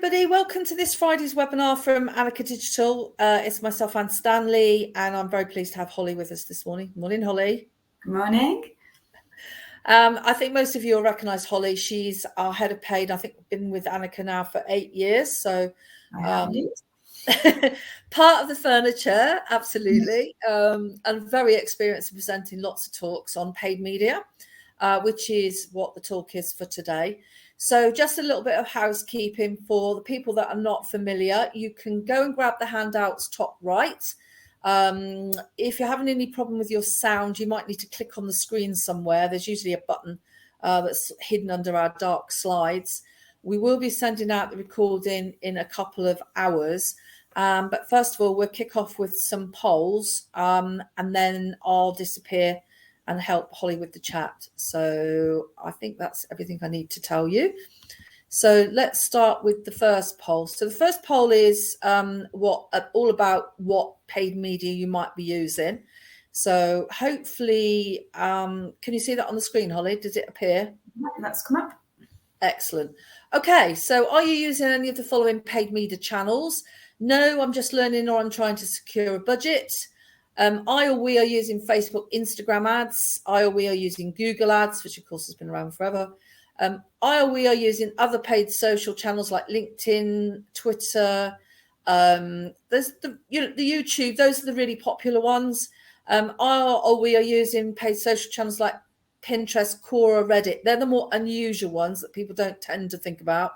everybody. Welcome to this Friday's webinar from Annika Digital. It's myself, Anne Stanley, and I'm very pleased to have Holly with us this morning. Morning, Holly. Good morning. I think most of you will recognise Holly. She's our head of paid. I think been with Annika now for 8 years. So part of the furniture, absolutely, and very experienced in presenting lots of talks on paid media, which is what the talk is for today. So just a little bit of housekeeping for the people that are not familiar. You can go and grab the handouts top right. If you're having any problem with your sound, you might need to click on the screen somewhere. There's usually a button that's hidden under our dark slides. We will be sending out the recording in a couple of hours. But first of all, we'll kick off with some polls, and then I'll disappear and help Holly with the chat. So I think that's everything I need to tell you. So let's start with the first poll. So the first poll is all about what paid media you might be using. So hopefully, can you see that on the screen, Holly? Does it appear? That's come up. Excellent. Okay, so are you using any of the following paid media channels? No, I'm just learning, or I'm trying to secure a budget. I or we are using Facebook, Instagram ads. I or we are using Google ads, which of course has been around forever. I or we are using other paid social channels like LinkedIn, Twitter. There's the YouTube. Those are the really popular ones. I or we are using paid social channels like Pinterest, Quora, Reddit. They're the more unusual ones that people don't tend to think about.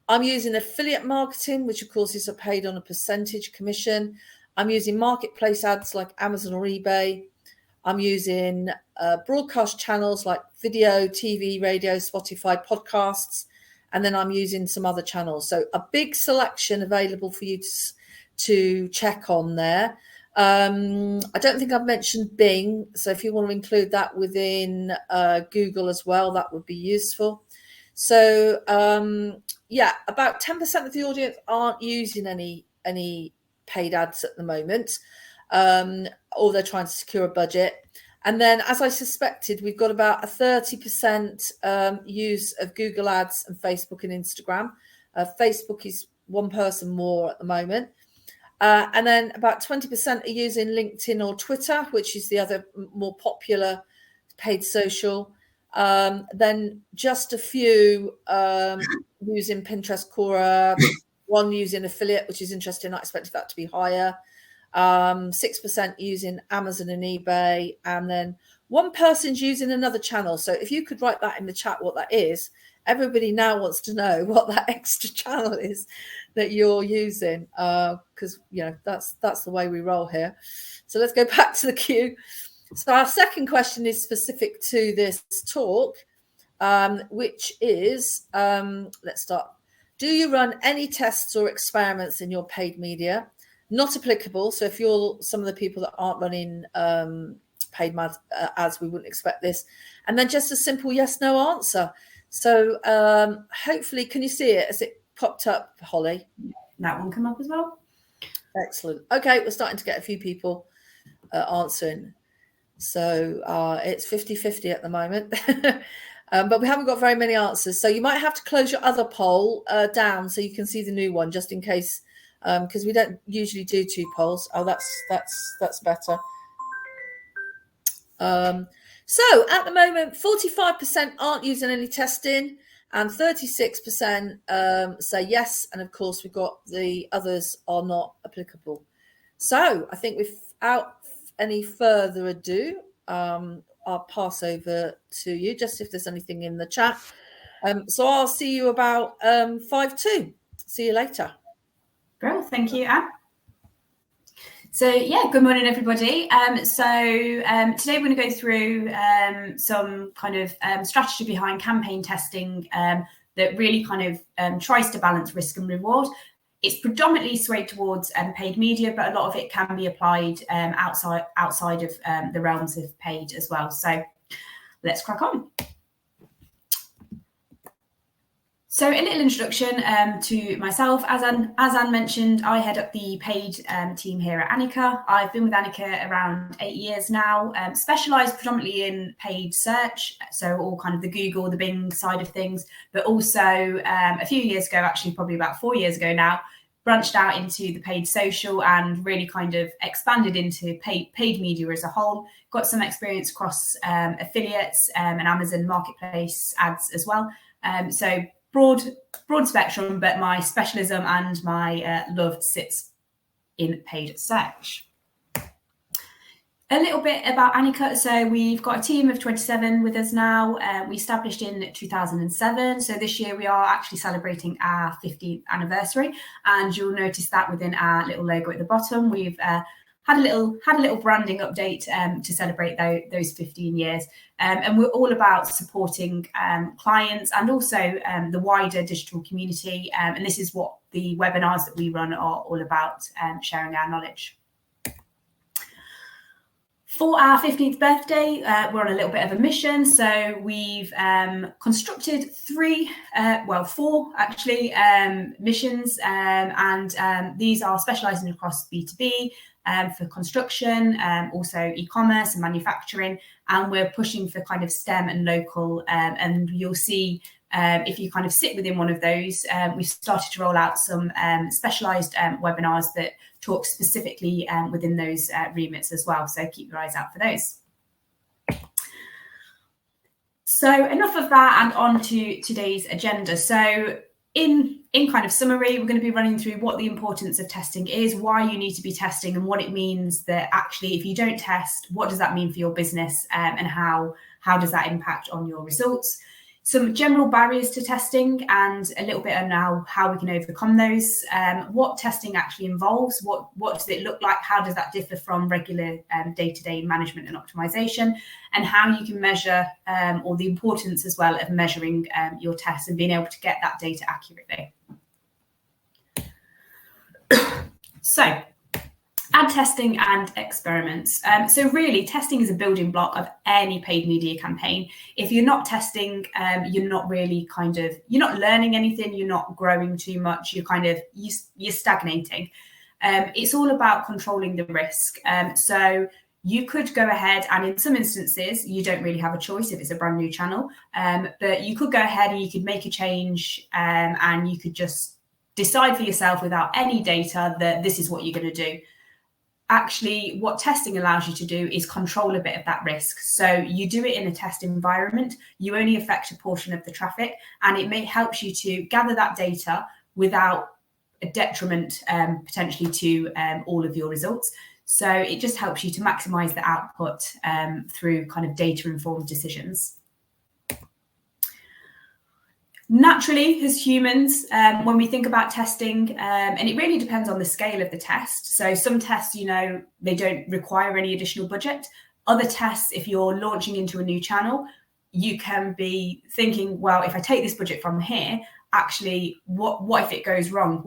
I'm using affiliate marketing, which of course is paid on a percentage commission. I'm using marketplace ads like Amazon or eBay. I'm using broadcast channels like video, TV, radio, Spotify, podcasts, and then I'm using some other channels. So a big selection available for you to check on there. I don't think I've mentioned Bing, so if you want to include that within Google as well, that would be useful. So about 10% of the audience aren't using any paid ads at the moment, or they're trying to secure a budget. And then, as I suspected, we've got about a 30% use of Google ads and Facebook and Instagram. Facebook is one person more at the moment. And then about 20% are using LinkedIn or Twitter, which is the other more popular paid social. Then just a few using Pinterest, Quora, one using affiliate, which is interesting. I expected that to be higher. 6% using Amazon and eBay, and then one person's using another channel. So if you could write that in the chat what that is, everybody now wants to know what that extra channel is that you're using, because that's the way we roll here. So let's go back to the queue. So our second question is specific to this talk, which is, let's start. Do you run any tests or experiments in your paid media? Not applicable. So if you're some of the people that aren't running paid ads, we wouldn't expect this. And then just a simple yes, no answer. So hopefully, can you see it as it popped up, Holly? That one come up as well. Excellent. Okay, we're starting to get a few people answering. So it's 50-50 at the moment. But we haven't got very many answers. So you might have to close your other poll down so you can see the new one, just in case, because we don't usually do two polls. Oh, that's better. So at the moment, 45% aren't using any testing and 36% say yes. And of course, we've got the others are not applicable. So I think without any further ado, I'll pass over to you, just if there's anything in the chat. So I'll see you about 5-2. See you later. Well, thank you, Anne. So good morning, everybody. Today we're going to go through some kind of strategy behind campaign testing that really kind of tries to balance risk and reward. It's predominantly swayed towards paid media, but a lot of it can be applied outside of the realms of paid as well. So let's crack on. So a little introduction to myself. As Anne mentioned, I head up the paid team here at Annika. I've been with Annika around 8 years now, specialised predominantly in paid search, so all kind of the Google, the Bing side of things, but also a few years ago, actually probably about 4 years ago now, branched out into the paid social and really kind of expanded into paid media as a whole. Got some experience across affiliates and Amazon Marketplace ads as well. So broad spectrum, but my specialism and my love sits in paid search. A little bit about Annika. So we've got a team of 27 with us now. We established in 2007. So this year we are actually celebrating our 50th anniversary, and you'll notice that within our little logo at the bottom, we've had a little branding update to celebrate those 15 years. And we're all about supporting clients and also the wider digital community. And this is what the webinars that we run are all about, sharing our knowledge. For our 15th birthday, we're on a little bit of a mission. So we've constructed four actually, missions. And these are specialising across B2B, for construction, also e-commerce and manufacturing. And we're pushing for kind of STEM and local. And you'll see if you kind of sit within one of those, we've started to roll out some specialised webinars that talk specifically within those remits as well. So keep your eyes out for those. So enough of that, and on to today's agenda. So in kind of summary, we're going to be running through what the importance of testing is, why you need to be testing, and what it means that actually if you don't test, what does that mean for your business, and how does that impact on your results. Some general barriers to testing and a little bit on now how we can overcome those, what testing actually involves, what does it look like, how does that differ from regular day-to-day management and optimization, and how you can measure or the importance as well of measuring your tests and being able to get that data accurately. So, ad testing and experiments. So really, testing is a building block of any paid media campaign. If you're not testing, you're not really you're not learning anything, you're not growing too much, you're stagnating. It's all about controlling the risk. So you could go ahead, and in some instances, you don't really have a choice if it's a brand new channel, but you could go ahead and you could make a change, and you could just decide for yourself without any data that this is what you're going to do. Actually, what testing allows you to do is control a bit of that risk. So you do it in a test environment, you only affect a portion of the traffic, and it may help you to gather that data without a detriment potentially to all of your results. So it just helps you to maximize the output through kind of data-informed decisions. Naturally, as humans, when we think about testing, and it really depends on the scale of the test. So some tests, they don't require any additional budget. Other tests, if you're launching into a new channel, you can be thinking, well, if I take this budget from here, actually, what if it goes wrong?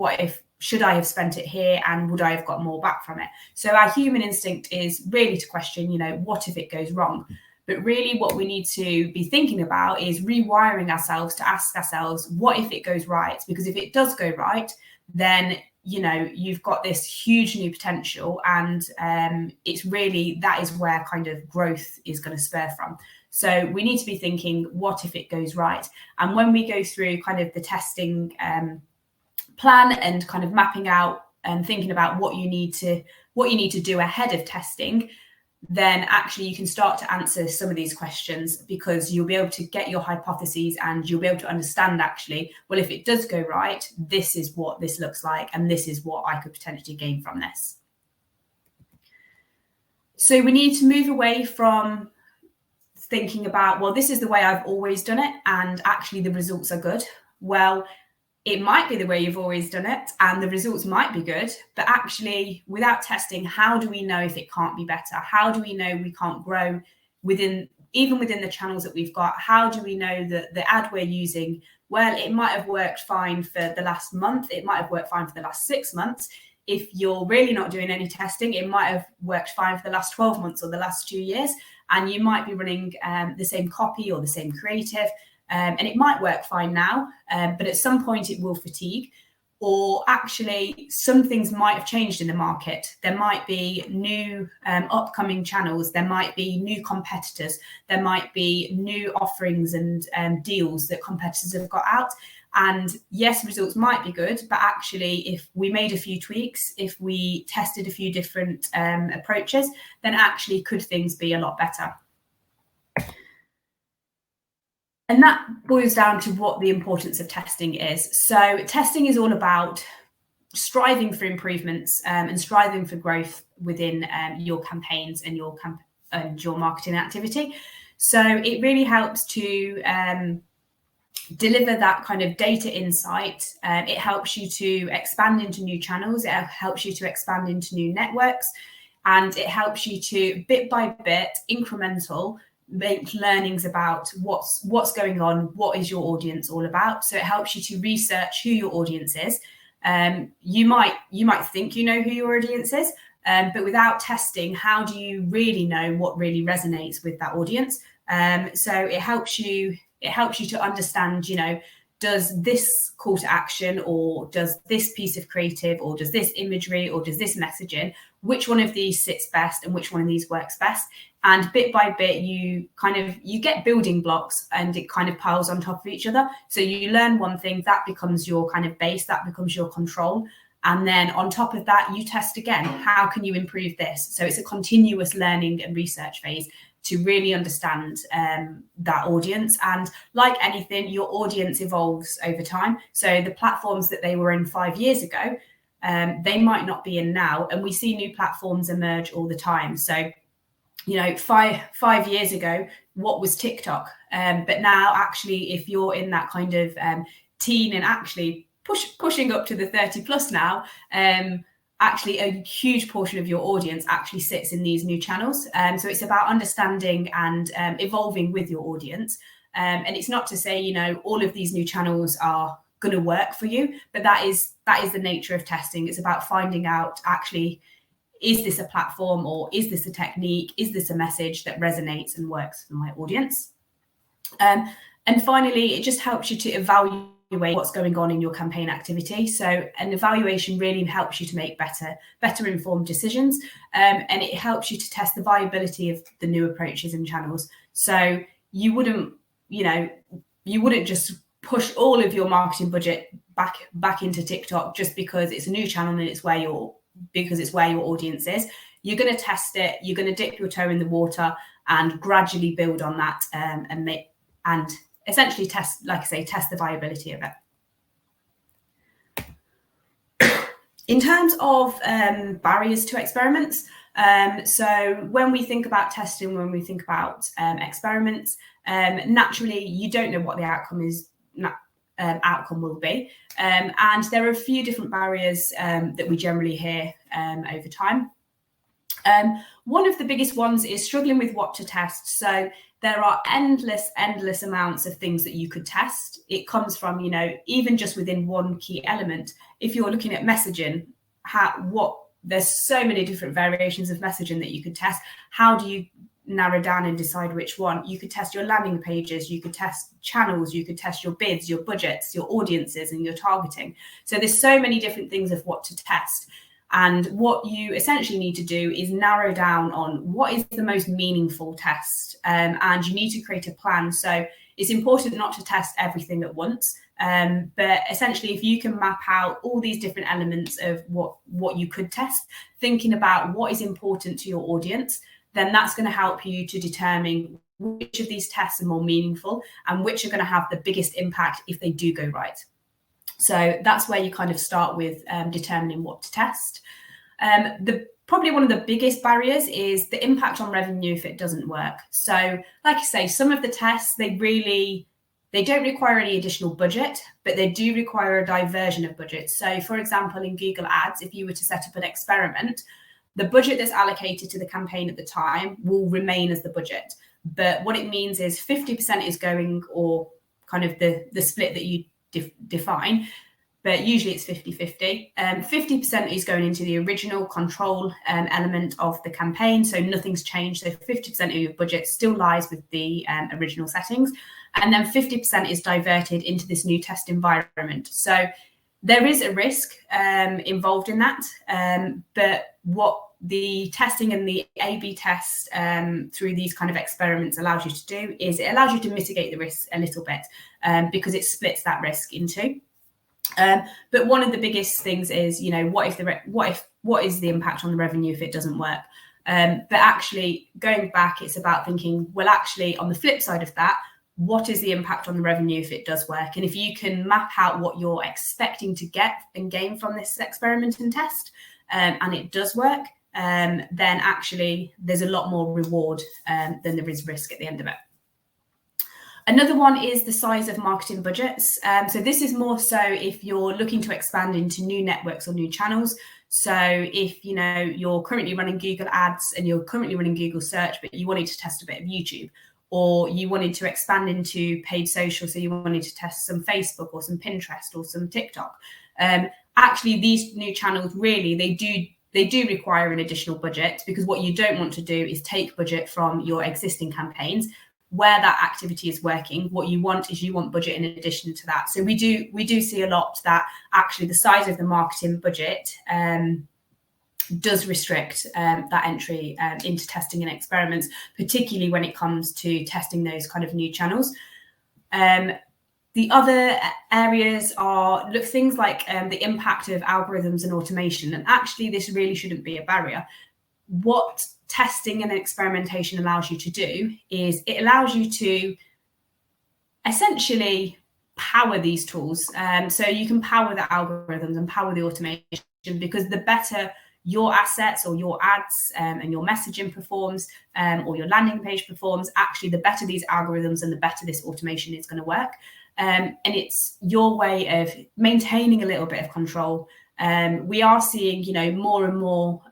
Should I have spent it here, and would I have got more back from it? So our human instinct is really to question, what if it goes wrong? But really what we need to be thinking about is rewiring ourselves to ask ourselves, what if it goes right? Because if it does go right, then, you've got this huge new potential, and it's really, that is where kind of growth is going to spur from. So we need to be thinking, what if it goes right? And when we go through kind of the testing plan and kind of mapping out and thinking about what you need to do ahead of testing, then actually you can start to answer some of these questions, because you'll be able to get your hypotheses and you'll be able to understand actually, well, if it does go right, this is what this looks like, and this is what I could potentially gain from this. So we need to move away from thinking about, well, this is the way I've always done it, and actually the results are good. Well, it might be the way you've always done it and the results might be good, but actually without testing, how do we know if it can't be better? How do we know we can't grow even within the channels that we've got? How do we know that the ad we're using, well, it might have worked fine for the last month, it might have worked fine for the last 6 months. If you're really not doing any testing, it might have worked fine for the last 12 months or the last 2 years, and you might be running the same copy or the same creative, and it might work fine now, but at some point it will fatigue. Or actually, some things might have changed in the market. There might be new upcoming channels. There might be new competitors. There might be new offerings and deals that competitors have got out. And yes, results might be good, but actually, if we made a few tweaks, if we tested a few different approaches, then actually could things be a lot better? And that boils down to what the importance of testing is. So testing is all about striving for improvements and striving for growth within your campaigns and your marketing activity. So it really helps to deliver that kind of data insight. It helps you to expand into new channels. It helps you to expand into new networks. And it helps you to, bit by bit, incremental, make learnings about what's going on, what is your audience all about. So it helps you to research who your audience is. You might think you know who your audience is, but without testing, how do you really know what really resonates with that audience? So it helps you to understand, does this call to action, or does this piece of creative, or does this imagery, or does this messaging, which one of these sits best and which one of these works best? And bit by bit, you get building blocks, and it kind of piles on top of each other. So you learn one thing, that becomes your kind of base, that becomes your control. And then on top of that, you test again. How can you improve this? So it's a continuous learning and research phase to really understand that audience. And like anything, your audience evolves over time. So the platforms that they were in 5 years ago, they might not be in now. And we see new platforms emerge all the time. So, 5 years ago, what was TikTok? But now, actually, if you're in that kind of teen and actually pushing up to the 30 plus now, actually a huge portion of your audience actually sits in these new channels. So it's about understanding and evolving with your audience. And it's not to say, all of these new channels are going to work for you, but that is the nature of testing. It's about finding out, actually, is this a platform, or is this a technique? Is this a message that resonates and works for my audience? And finally, it just helps you to evaluate what's going on in your campaign activity. So an evaluation really helps you to make better informed decisions, and it helps you to test the viability of the new approaches and channels. So you wouldn't just push all of your marketing budget back into TikTok just because it's a new channel and it's where your audience is. You're going to test it, you're going to dip your toe in the water and gradually build on that, and essentially test the viability of it. In terms of barriers to experiments, so when we think about testing, when we think about experiments, naturally you don't know what the outcome will be, and there are a few different barriers that we generally hear over time. One of the biggest ones is struggling with what to test. So there are endless amounts of things that you could test. It comes from, even just within one key element. If you're looking at messaging, there's so many different variations of messaging that you could test. How do you narrow down and decide which one? You could test your landing pages, you could test channels, you could test your bids, your budgets, your audiences, and your targeting. So there's so many different things of what to test. And what you essentially need to do is narrow down on what is the most meaningful test, and you need to create a plan. So it's important not to test everything at once, but essentially if you can map out all these different elements of what you could test, thinking about what is important to your audience, then that's going to help you to determine which of these tests are more meaningful and which are going to have the biggest impact if they do go right. So that's where you kind of start with determining what to test. Probably one of the biggest barriers is the impact on revenue if it doesn't work. So like I say, some of the tests, they don't require any additional budget, but they do require a diversion of budget. So for example, in Google Ads, if you were to set up an experiment, the budget that's allocated to the campaign at the time will remain as the budget. But what it means is 50% is going, or kind of the split that you define, but usually it's 50-50. 50% is going into the original control element of the campaign, so nothing's changed. So 50% of your budget still lies with the original settings, and then 50% is diverted into this new test environment. So there is a risk involved in that, but what the testing and the A/B test through these kind of experiments allows you to do is it allows you to mitigate the risk a little bit, because it splits that risk in two. But one of the biggest things is, what is the impact on the revenue if it doesn't work? But actually going back, it's about thinking, well, actually on the flip side of that, what is the impact on the revenue if it does work? And if you can map out what you're expecting to get and gain from this experiment and test, and it does work, then actually there's a lot more reward than there is risk at the end of it. Another one is the size of marketing budgets. So this is more so if you're looking to expand into new networks or new channels. So if you're currently running Google Ads and you're currently running Google Search, but you wanted to test a bit of YouTube, or you wanted to expand into paid social, so you wanted to test some Facebook or some Pinterest or some TikTok. Actually, these new channels really they do require an additional budget, because what you don't want to do is take budget from your existing campaigns where that activity is working. What you want is budget in addition to that. So we do see a lot that actually the size of the marketing budget does restrict that entry into testing and experiments, particularly when it comes to testing those kind of new channels. The other areas are things like the impact of algorithms and automation. And actually, this really shouldn't be a barrier. What testing and experimentation allows you to do is it allows you to essentially power these tools. So you can power the algorithms and power the automation, because the better your assets or your ads and your messaging performs, or your landing page performs, actually the better these algorithms and the better this automation is going to work. And it's your way of maintaining a little bit of control. We are seeing, more and more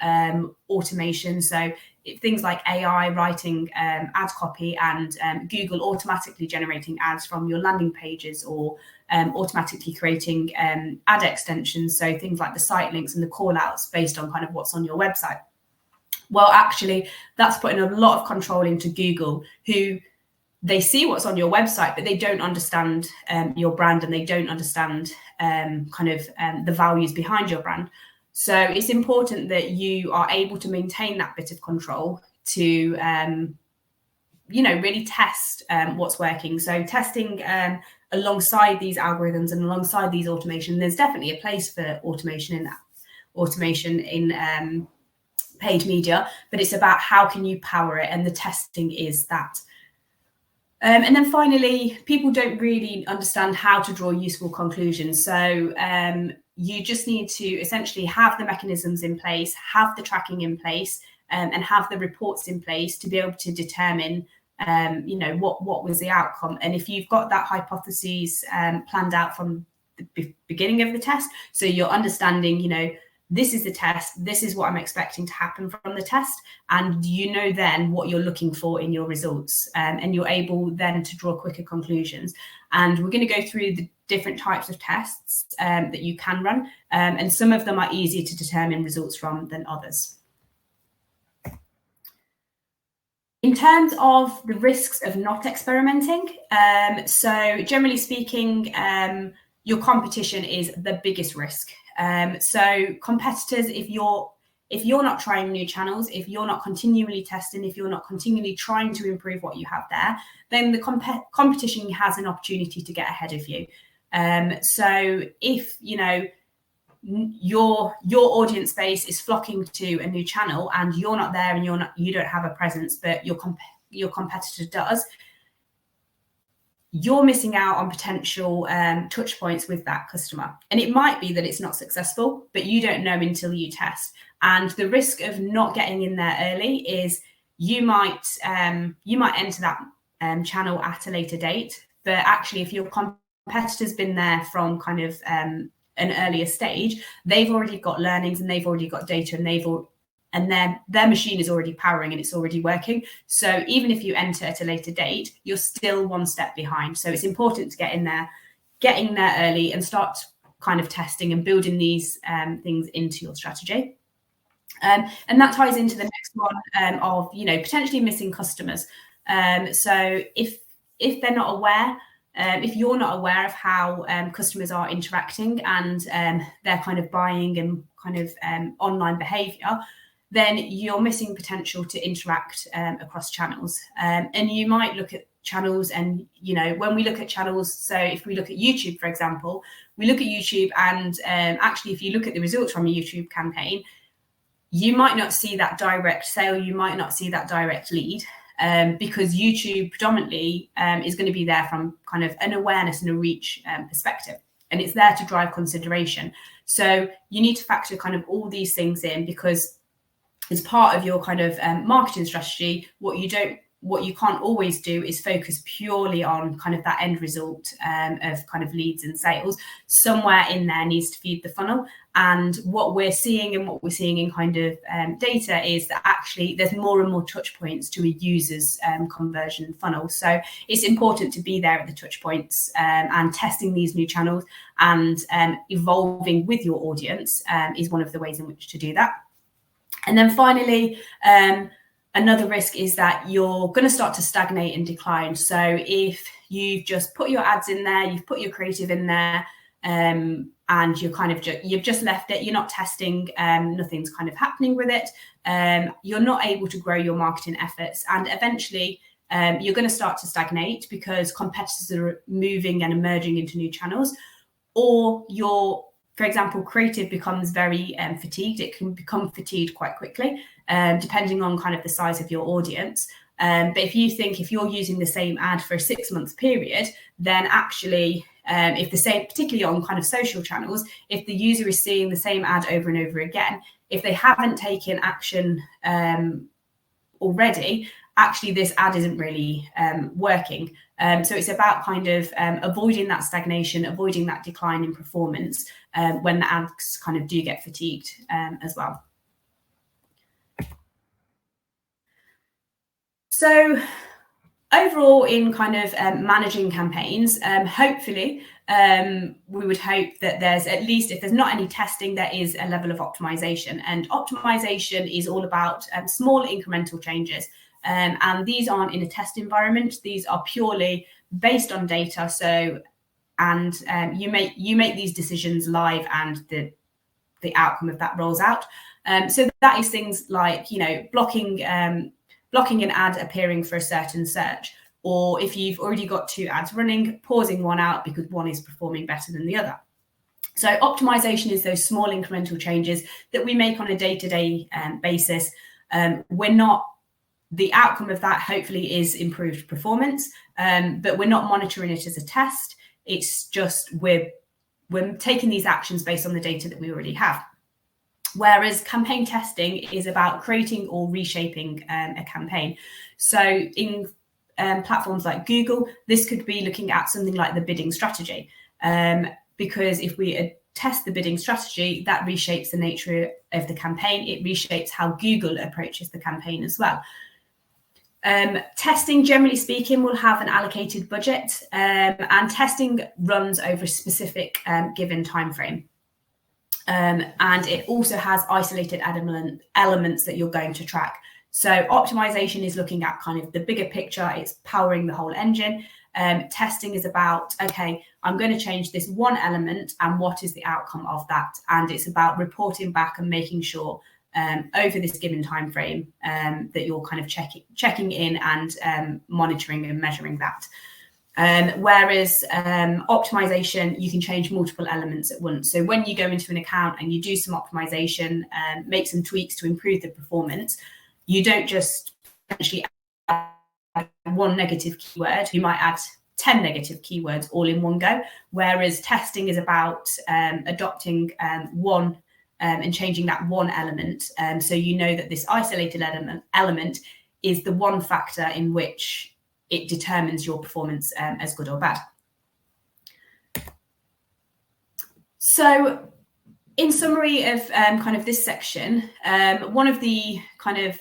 automation. So things like AI writing ad copy and Google automatically generating ads from your landing pages, or automatically creating ad extensions. So things like the site links and the call outs based on kind of what's on your website. Well, actually, that's putting a lot of control into Google, who they see what's on your website, but they don't understand your brand, and they don't understand the values behind your brand. So it's important that you are able to maintain that bit of control to, really test what's working. So testing alongside these algorithms and alongside these automation, there's definitely a place for automation in paid media, but it's about how can you power it, and the testing is that. And then finally, people don't really understand how to draw useful conclusions. So you just need to essentially have the mechanisms in place, have the tracking in place, and have the reports in place to be able to determine, what was the outcome. And if you've got that hypotheses planned out from the beginning of the test, so you're understanding, this is the test, this is what I'm expecting to happen from the test, and then what you're looking for in your results, and you're able then to draw quicker conclusions. And we're going to go through the different types of tests that you can run, and some of them are easier to determine results from than others. In terms of the risks of not experimenting, so generally speaking, your competition is the biggest risk. So competitors, if you're not trying new channels, if you're not continually testing, if you're not continually trying to improve what you have there, then the competition has an opportunity to get ahead of you. So if your audience base is flocking to a new channel and you're not there and you don't have a presence, but your competitor does, you're missing out on potential touch points with that customer. And it might be that it's not successful, but you don't know until you test. And the risk of not getting in there early is you might enter that channel at a later date. But actually, if your competitor's been there from kind of an earlier stage, they've already got learnings and they've already got data, and their machine is already powering and it's already working. So even if you enter at a later date, you're still one step behind. So it's important to get in there early and start kind of testing and building these things into your strategy. And that ties into the next one of potentially missing customers. So if if they're not aware, if you're not aware of how customers are interacting and their kind of buying and kind of online behavior, then you're missing potential to interact across channels. And you might look at channels, and when we look at channels, so if we look at YouTube, for example, we look at YouTube, and actually if you look at the results from a YouTube campaign, you might not see that direct sale, you might not see that direct lead, because YouTube predominantly is going to be there from kind of an awareness and a reach perspective, and it's there to drive consideration. So you need to factor kind of all these things in, because as part of your kind of marketing strategy, what you can't always do is focus purely on kind of that end result of kind of leads and sales. Somewhere in there needs to feed the funnel. And what we're seeing in kind of data is that actually there's more and more touch points to a user's conversion funnel. So it's important to be there at the touch points and testing these new channels and evolving with your audience is one of the ways in which to do that. And then finally, another risk is that you're going to start to stagnate and decline. So if you've just put your ads in there, you've put your creative in there, and you're kind of you've just left it, you're not testing, nothing's kind of happening with it, you're not able to grow your marketing efforts, and eventually you're going to start to stagnate because competitors are moving and emerging into new channels, or for example, creative becomes very fatigued. It can become fatigued quite quickly, depending on kind of the size of your audience. But if you're using the same ad for a 6-month period, then actually, if the same, particularly on kind of social channels, if the user is seeing the same ad over and over again, if they haven't taken action already, actually this ad isn't really working. So it's about kind of avoiding that stagnation, avoiding that decline in performance when the ads kind of do get fatigued as well. So overall, in kind of managing campaigns, hopefully we would hope that there's at least, if there's not any testing, there is a level of optimization. And optimization is all about small incremental changes. And these aren't in a test environment. These are purely based on data. So, and you make these decisions live, and the outcome of that rolls out. So that is things like, blocking an ad appearing for a certain search, or if you've already got 2 ads running, pausing one out because one is performing better than the other. So optimization is those small incremental changes that we make on a day-to-day basis. The outcome of that hopefully is improved performance, but we're not monitoring it as a test. It's just we're taking these actions based on the data that we already have. Whereas campaign testing is about creating or reshaping a campaign. So in platforms like Google, this could be looking at something like the bidding strategy, because if we test the bidding strategy, that reshapes the nature of the campaign. It reshapes how Google approaches the campaign as well. Testing, generally speaking, will have an allocated budget, and testing runs over a specific given time frame. And it also has isolated elements that you're going to track. So optimization is looking at kind of the bigger picture. It's powering the whole engine. Testing is about, okay, I'm going to change this one element, and what is the outcome of that? And it's about reporting back and making sure over this given time frame that you're kind of checking in and monitoring and measuring that. Whereas optimization, you can change multiple elements at once. So when you go into an account and you do some optimization, make some tweaks to improve the performance, you don't just essentially add one negative keyword. You might add 10 negative keywords all in one go. Whereas testing is about adopting one and changing that one element. So you know that this isolated element is the one factor in which it determines your performance as good or bad. So in summary of kind of this section, one of the kind of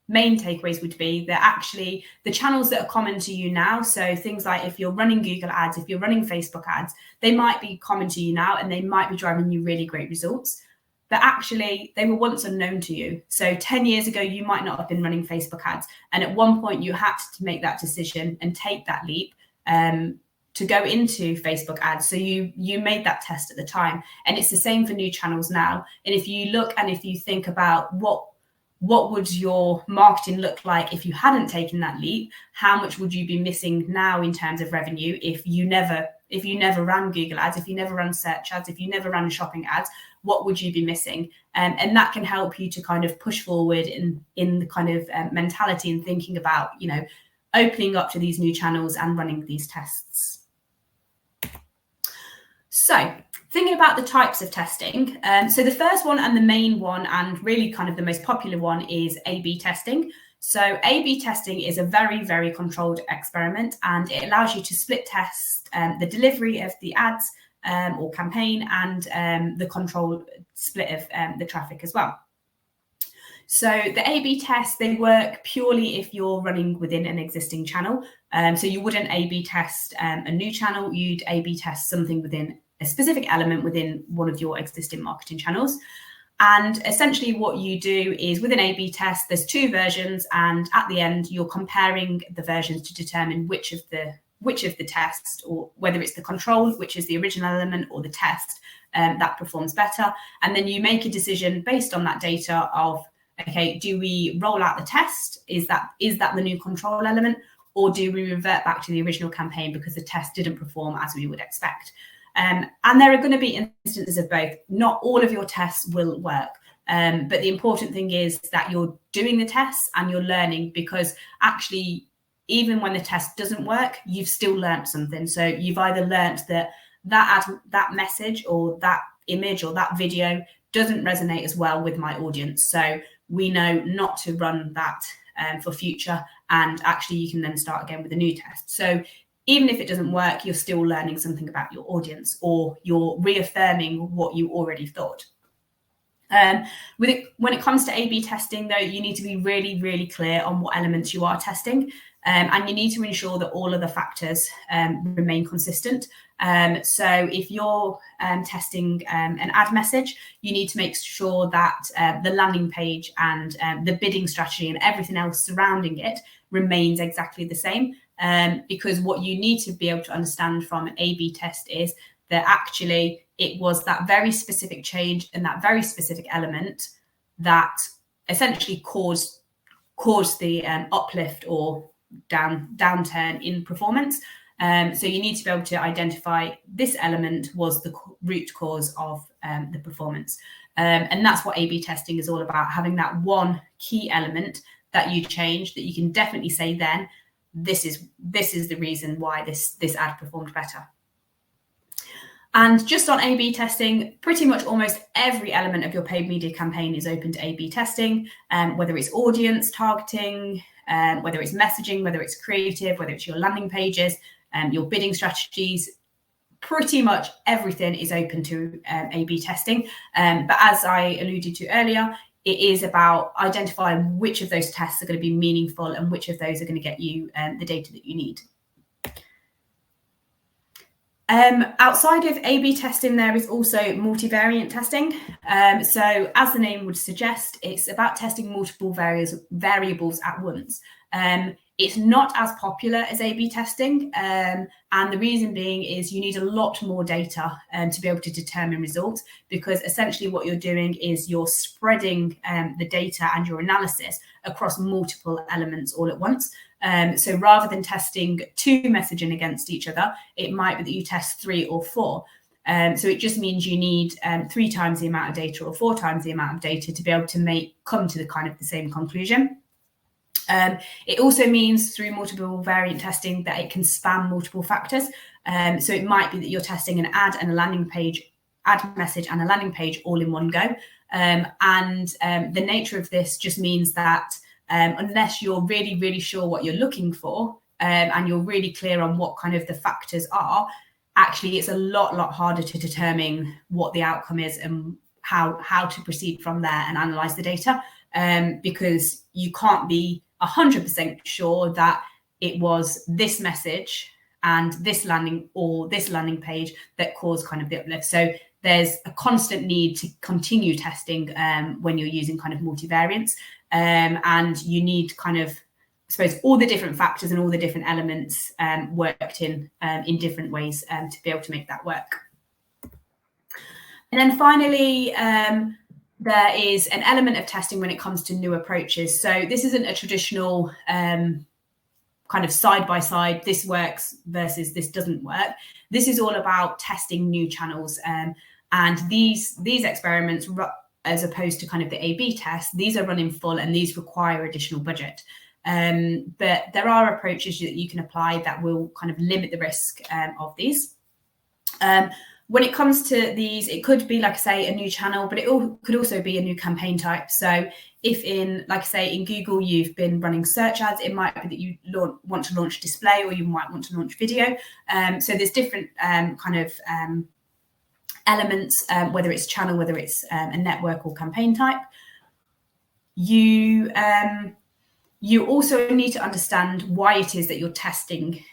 main takeaways would be that actually the channels that are common to you now, so things like if you're running Google ads, if you're running Facebook ads, they might be common to you now and they might be driving you really great results. but actually they were once unknown to you. So 10 years ago, you might not have been running Facebook ads. And at one point you had to make that decision and take that leap to go into Facebook ads. So you made that test at the time. And it's the same for new channels now. And if you look and if you think about what would your marketing look like if you hadn't taken that leap, how much would you be missing now in terms of revenue if you never ran Google ads, if you never ran search ads, if you never ran shopping ads, what would you be missing? And that can help you to kind of push forward in the kind of mentality and thinking about, opening up to these new channels and running these tests. So thinking about the types of testing. So the first one and the main one and really kind of the most popular one is A/B testing. So A/B testing is a very, very controlled experiment, and it allows you to split test the delivery of the ads or campaign and the control split of the traffic as well. So the A/B tests, they work purely if you're running within an existing channel. So you wouldn't A/B test a new channel, you'd A/B test something within a specific element within one of your existing marketing channels. And essentially what you do is within A/B test, there's two versions, and at the end you're comparing the versions to determine which of the test, or whether it's the control, which is the original element, or the test that performs better. And then you make a decision based on that data of, okay, do we roll out the test? Is that the new control element, or do we revert back to the original campaign because the test didn't perform as we would expect? And there are going to be instances of both. Not all of your tests will work. But the important thing is that you're doing the tests and you're learning, because actually, even when the test doesn't work, you've still learned something. So you've either learned that message or that image or that video doesn't resonate as well with my audience. So we know not to run that for future. And actually, you can then start again with a new test. So even if it doesn't work, you're still learning something about your audience, or you're reaffirming what you already thought. When it comes to A/B testing, though, you need to be really, really clear on what elements you are testing, and you need to ensure that all of the factors remain consistent. So if you're testing an ad message, you need to make sure that the landing page and the bidding strategy and everything else surrounding it remains exactly the same. Because what you need to be able to understand from an A/B test is that actually it was that very specific change and that very specific element that essentially caused the uplift or downturn in performance. So you need to be able to identify this element was the root cause of the performance. And that's what A/B testing is all about, having that one key element that you change that you can definitely say then, this is the reason why this ad performed better. And just on A/B testing, pretty much almost every element of your paid media campaign is open to A/B testing, whether it's audience targeting, whether it's messaging, whether it's creative, whether it's your landing pages, your bidding strategies. Pretty much everything is open to A/B testing. But as I alluded to earlier, it is about identifying which of those tests are going to be meaningful and which of those are going to get you the data that you need. Outside of A/B testing, there is also multivariant testing. So as the name would suggest, it's about testing multiple variables at once. It's not as popular as A/B testing. And the reason being is you need a lot more data to be able to determine results, because essentially what you're doing is you're spreading the data and your analysis across multiple elements all at once. So rather than testing two messaging against each other, it might be that you test 3 or 4. So it just means you need 3 times the amount of data or 4 times the amount of data to be able to come to the same conclusion. It also means through multiple variant testing that it can span multiple factors. So it might be that you're testing an ad and a landing page, ad message and a landing page all in one go. The nature of this just means that unless you're really, really sure what you're looking for and you're really clear on what kind of the factors are, actually it's a lot harder to determine what the outcome is and how to proceed from there and analyze the data, because you can't be 100% sure that it was this message and this landing page that cause kind of the uplift. So there's a constant need to continue testing when you're using kind of multivariants, and you need kind of, I suppose, all the different factors and all the different elements worked in different ways to be able to make that work. And then finally, there is an element of testing when it comes to new approaches. So this isn't a traditional kind of side-by-side, this works versus this doesn't work. This is all about testing new channels. And these experiments, as opposed to kind of the A/B test, these are running full and these require additional budget. But there are approaches that you can apply that will kind of limit the risk of these. When it comes to these, it could be, like I say, a new channel, but it could also be a new campaign type. So if in, like I say, in Google, you've been running search ads, it might be that you want to launch display, or you might want to launch video. So there's different kind of elements, whether it's channel, whether it's a network or campaign type. You also need to understand why it is that you're testing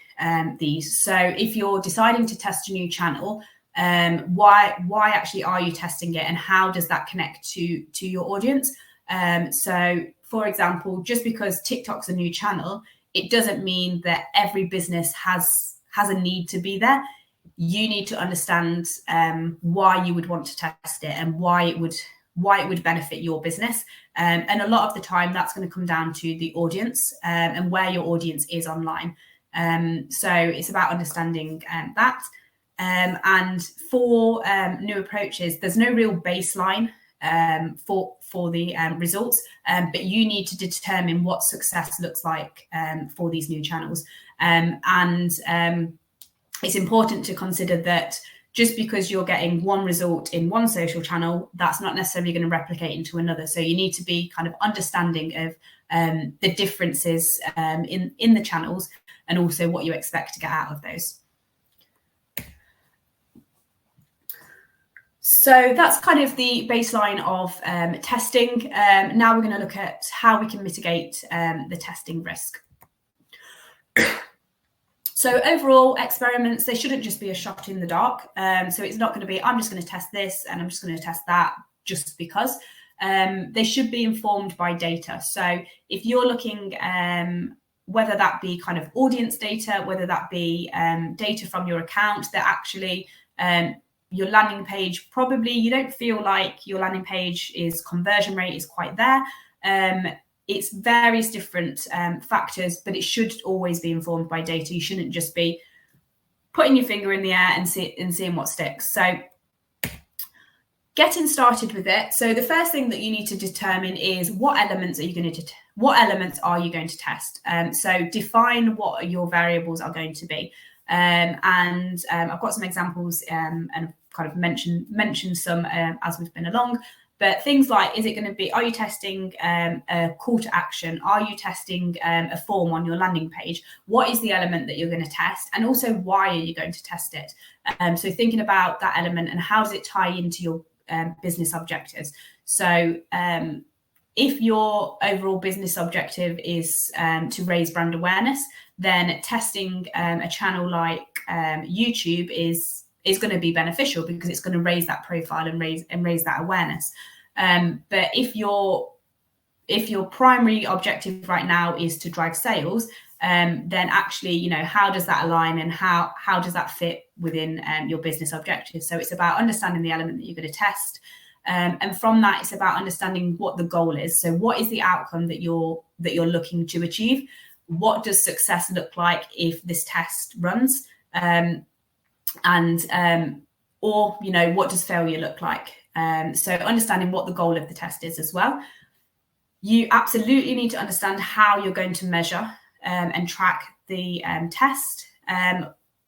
these. So if you're deciding to test a new channel, why actually are you testing it, and how does that connect to your audience? So for example, just because TikTok's a new channel, it doesn't mean that every business has a need to be there. You need to understand why you would want to test it and why it would benefit your business. And a lot of the time that's going to come down to the audience and where your audience is online. So it's about understanding that. And for new approaches, there's no real baseline for the results, but you need to determine what success looks like for these new channels. It's important to consider that just because you're getting one result in one social channel, that's not necessarily going to replicate into another. So you need to be kind of understanding of the differences in the channels, and also what you expect to get out of those. So that's kind of the baseline of testing. Now we're going to look at how we can mitigate the testing risk. So overall, experiments, they shouldn't just be a shot in the dark. So it's not going to be, I'm just going to test this and I'm just going to test that just because. They should be informed by data. So if you're looking, whether that be kind of audience data, whether that be data from your account, that actually your landing page, probably you don't feel like your landing page conversion rate is quite there. It's various different factors, but it should always be informed by data. You shouldn't just be putting your finger in the air and seeing what sticks. So getting started with it. So the first thing that you need to determine is what elements are you going to test. So define what your variables are going to be. And I've got some examples and kind of mentioned some as we've been along. But things like, is it going to be, are you testing a call to action? Are you testing a form on your landing page? What is the element that you're going to test? And also, why are you going to test it? So thinking about that element and how does it tie into your business objectives? So if your overall business objective is to raise brand awareness, then testing a channel like YouTube is going to be beneficial because it's going to raise that profile and raise that awareness. But if your primary objective right now is to drive sales, then actually, how does that align and how does that fit within your business objectives? So it's about understanding the element that you're going to test. And from that, it's about understanding what the goal is. So what is the outcome that you're looking to achieve? What does success look like if this test runs? Or what does failure look like? So understanding what the goal of the test is as well. You absolutely need to understand how you're going to measure and track the test.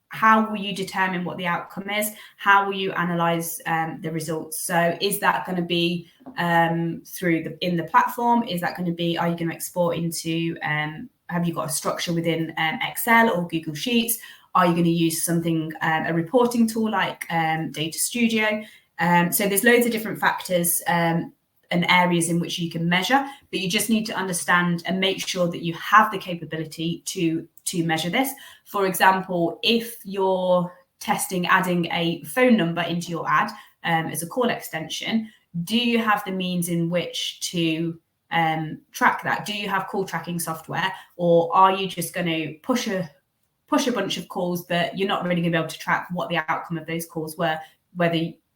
How will you determine what the outcome is? How will you analyze the results? So is that going to be in the platform? Is that going to be, are you going to export into, have you got a structure within Excel or Google Sheets? Are you going to use something, a reporting tool like Data Studio? So there's loads of different factors. And and areas in which you can measure, but you just need to understand and make sure that you have the capability to measure this. For example, if you're testing adding a phone number into your ad as a call extension, do you have the means in which to track that? Do you have call tracking software, or are you just going to push a bunch of calls that you're not really going to be able to track what the outcome of those calls were,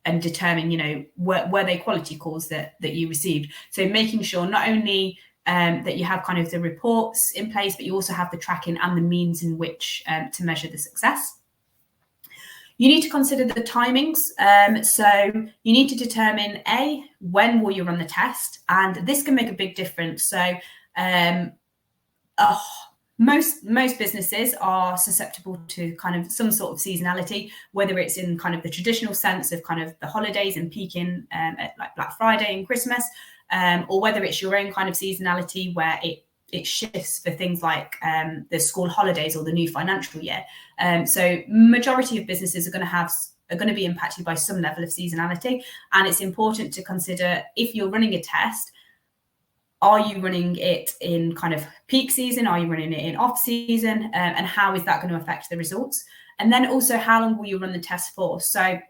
and determine, were they quality calls that you received? So making sure not only that you have kind of the reports in place, but you also have the tracking and the means in which to measure the success. You need to consider the timings. So you need to determine, when will you run the test? And this can make a big difference. So most businesses are susceptible to kind of some sort of seasonality, whether it's in kind of the traditional sense of kind of the holidays and peaking at like Black Friday and Christmas, or whether it's your own kind of seasonality where it shifts for things like the school holidays or the new financial year. So majority of businesses are going to be impacted by some level of seasonality, and it's important to consider, if you're running a test, are you running it in kind of peak season? Are you running it in off season? And how is that going to affect the results? And then also, how long will you run the test for? So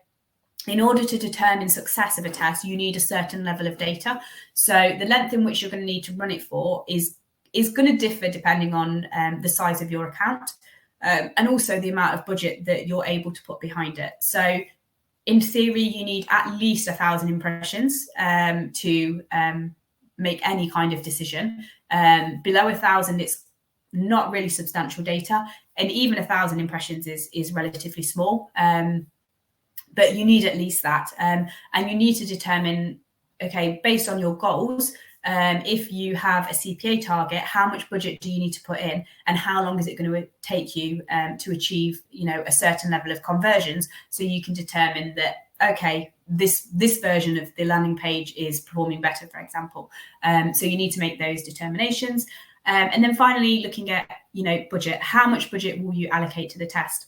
in order to determine success of a test, you need a certain level of data. So the length in which you're going to need to run it for is going to differ depending on the size of your account, and also the amount of budget that you're able to put behind it. So in theory, you need at least 1,000 impressions to make any kind of decision. Below 1,000, it's not really substantial data, and even 1,000 impressions is relatively small. But you need at least that, and you need to determine, okay, based on your goals, if you have a CPA target, how much budget do you need to put in, and how long is it going to take you to achieve, a certain level of conversions, so you can determine that, okay, this version of the landing page is performing better, for example. So you need to make those determinations. And then finally, looking at, budget, how much budget will you allocate to the test?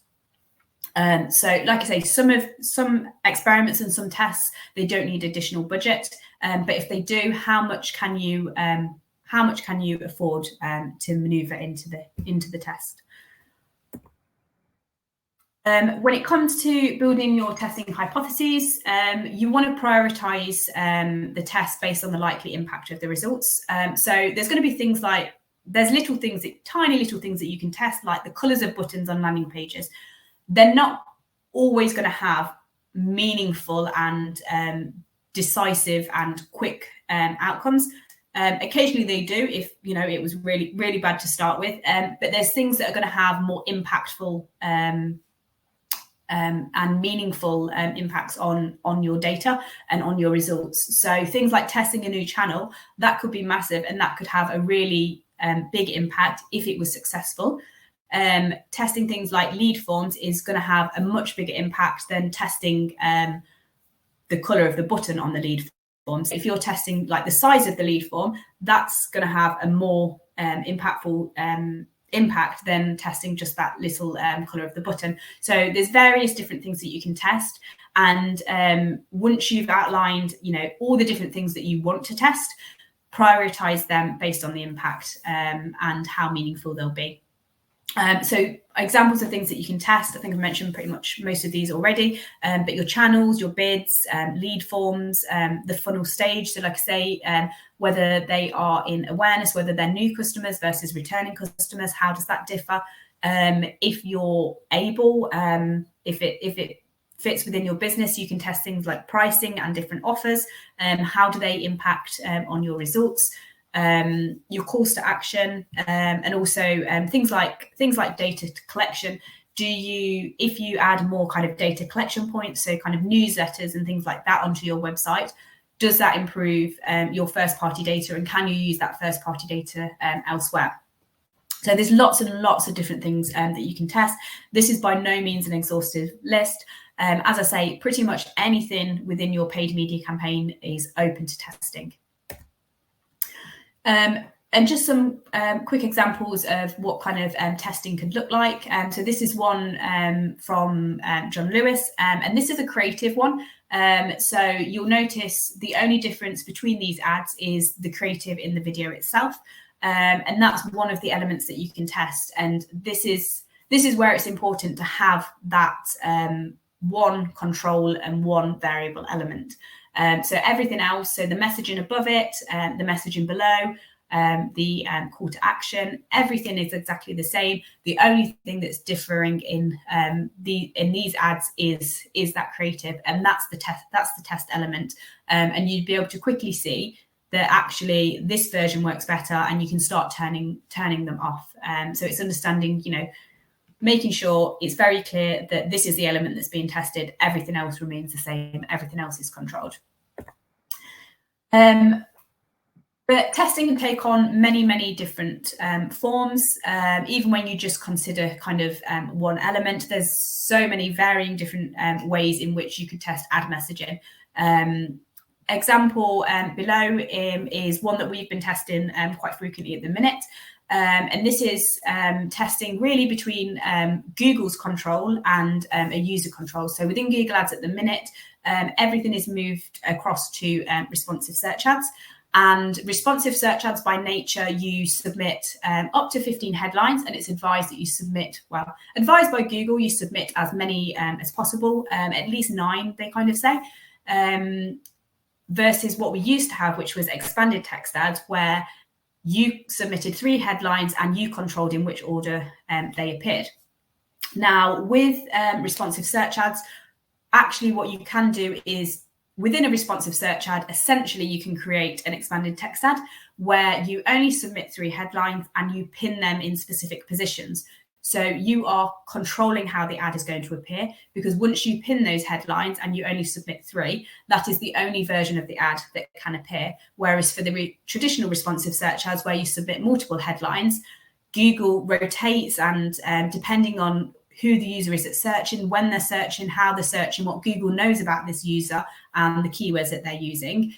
So like I say, some experiments and some tests, they don't need additional budget. But if they do, how much can you afford to maneuver into the test? When it comes to building your testing hypotheses, you want to prioritize the test based on the likely impact of the results. So there's going to be things like, there's tiny little things that you can test, like the colors of buttons on landing pages. They're not always going to have meaningful and decisive and quick outcomes. Occasionally they do, if it was really, really bad to start with. But there's things that are going to have more impactful and meaningful impacts on your data and on your results. So things like testing a new channel, that could be massive, and that could have a really big impact if it was successful. Testing things like lead forms is going to have a much bigger impact than testing the color of the button on the lead forms. If you're testing like the size of the lead form, that's going to have a more impactful impact than testing just that little color of the button. So there's various different things that you can test, and once you've outlined all the different things that you want to test, prioritize them based on the impact and how meaningful they'll be. So examples of things that you can test, I think I've mentioned pretty much most of these already, but your channels, your bids, lead forms, the funnel stage. So like I say, whether they are in awareness, whether they're new customers versus returning customers, how does that differ? If you're able, if it fits within your business, you can test things like pricing and different offers. How do they impact on your results? Your calls to action, and also things like data collection. If you add more kind of data collection points, so kind of newsletters and things like that onto your website, does that improve your first party data, and can you use that first party data elsewhere? So there's lots and lots of different things that you can test. This is by no means an exhaustive list. As I say, pretty much anything within your paid media campaign is open to testing. And just some quick examples of what kind of testing could look like. So this is one from John Lewis, and this is a creative one. So you'll notice the only difference between these ads is the creative in the video itself. And that's one of the elements that you can test. And this is where it's important to have that one control and one variable element. So everything else, so the messaging above it, the messaging below, the call to action, everything is exactly the same. The only thing that's differing in these ads is that creative, and that's the test element. And you'd be able to quickly see that actually this version works better, and you can start turning them off. So it's understanding, making sure it's very clear that this is the element that's being tested. Everything else remains the same. Everything else is controlled. But testing can take on many, many different forms. Even when you just consider kind of one element, there's so many varying different ways in which you could test ad messaging. Example below is one that we've been testing quite frequently at the minute. And this is testing really between Google's control and a user control. So within Google Ads at the minute, everything is moved across to responsive search ads. And responsive search ads by nature, you submit up to 15 headlines, and it's advised that you submit, advised by Google, you submit as many as possible, at least 9, they kind of say, versus what we used to have, which was expanded text ads, where you submitted 3 headlines and you controlled in which order they appeared. Now, with responsive search ads, actually what you can do is within a responsive search ad, essentially you can create an expanded text ad where you only submit 3 headlines and you pin them in specific positions. So you are controlling how the ad is going to appear, because once you pin those headlines and you only submit 3, that is the only version of the ad that can appear. Whereas for the traditional responsive search ads where you submit multiple headlines, Google rotates, and depending on who the user is that's searching, when they're searching, how they're searching, what Google knows about this user and the keywords that they're using,